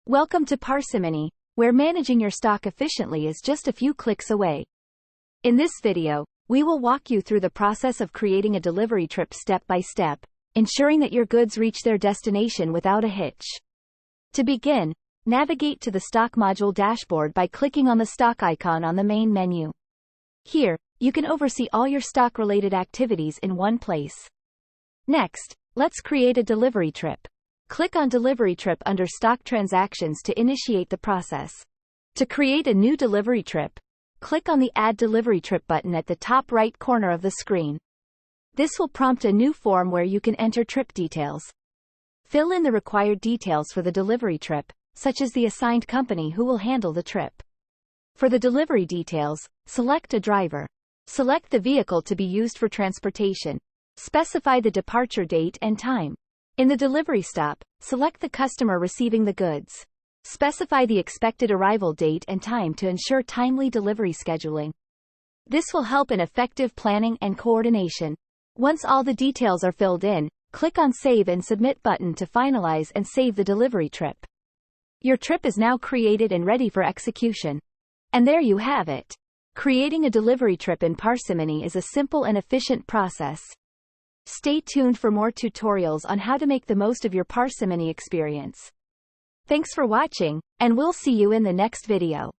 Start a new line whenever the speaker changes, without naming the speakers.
Welcome to Parsimony, where managing your stock efficiently is just a few clicks away. In this video, we will walk you through the process of creating a delivery trip step by step, ensuring that your goods reach their destination without a hitch. To begin, navigate to the stock module dashboard by clicking on the stock icon on the main menu. Here, you can oversee all your stock-related activities in one place. Next, let's create a delivery trip. Click on Delivery Trip under Stock Transactions to initiate the process. To create a new delivery trip, click on the Add Delivery Trip button at the top right corner of the screen. This will prompt a new form where you can enter trip details. Fill in the required details for the delivery trip, such as the assigned company who will handle the trip. For the delivery details, select a driver. Select the vehicle to be used for transportation. Specify the departure date and time. In the delivery stop, select the customer receiving the goods. Specify the expected arrival date and time to ensure timely delivery scheduling. This will help in effective planning and coordination. Once all the details are filled in, click on Save and Submit button to finalize and save the delivery trip. Your trip is now created and ready for execution. And there you have it. Creating a delivery trip in Parsimony is a simple and efficient process. Stay tuned for more tutorials on how to make the most of your Parsimony experience. Thanks for watching, and we'll see you in the next video.